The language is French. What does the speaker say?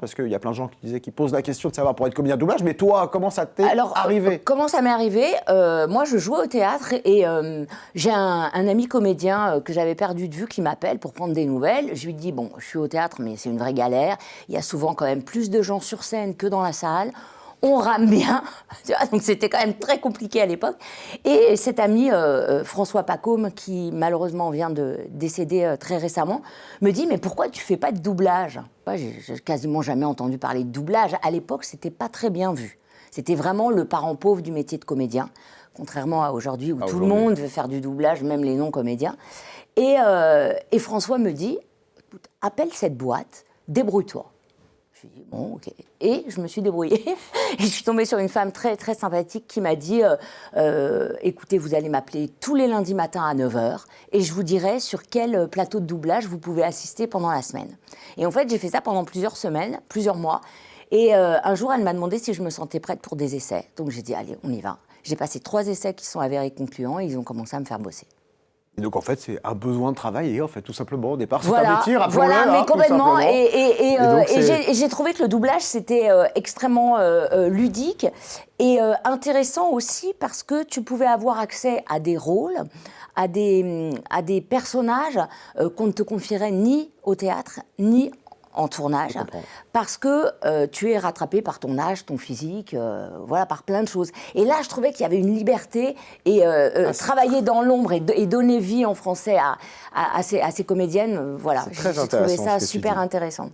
Parce qu'il y a plein de gens qui disaient qu'ils posent la question de savoir pour être comédien de doublage, mais toi, comment ça t'est arrivé? Comment ça m'est arrivé? Moi, je jouais au théâtre et j'ai un ami comédien que j'avais perdu de vue qui m'appelle pour prendre des nouvelles. Je lui dis, bon, je suis au théâtre, mais c'est une vraie galère. Il y a souvent quand même plus de gens sur scène que dans la salle. On rame bien, tu vois, donc c'était quand même très compliqué à l'époque. Et cet ami, François Pacôme, qui malheureusement vient de décéder très récemment, me dit « Mais pourquoi tu fais pas de doublage ?» Moi, j'ai quasiment jamais entendu parler de doublage. À l'époque, c'était pas très bien vu. C'était vraiment le parent pauvre du métier de comédien, contrairement à aujourd'hui où tout le monde veut faire du doublage, même les non-comédiens. Et François me dit « Écoute, appelle cette boîte, débrouille-toi. » Je me suis dit, bon, ok. Et je me suis débrouillée. Et je suis tombée sur une femme très, très sympathique qui m'a dit écoutez, vous allez m'appeler tous les lundis matins à 9 h et je vous dirai sur quel plateau de doublage vous pouvez assister pendant la semaine. Et en fait, j'ai fait ça pendant plusieurs semaines, plusieurs mois. Et un jour, elle m'a demandé si je me sentais prête pour des essais. Donc j'ai dit allez, on y va. J'ai passé 3 essais qui sont avérés concluants et ils ont commencé à me faire bosser. Et donc en fait, c'est un besoin de travailler, en fait, tout simplement. Au départ, c'est voilà, un métier, voilà, mais complètement. Et donc, j'ai trouvé que le doublage, c'était extrêmement ludique et intéressant aussi parce que tu pouvais avoir accès à des rôles, à des personnages qu'on ne te confierait ni au théâtre, ni en tournage, parce que tu es rattrapé par ton âge, ton physique, voilà, par plein de choses. Et là, je trouvais qu'il y avait une liberté et travailler dans l'ombre et donner vie en français à ces comédiennes, voilà, j'ai trouvé ça super intéressant.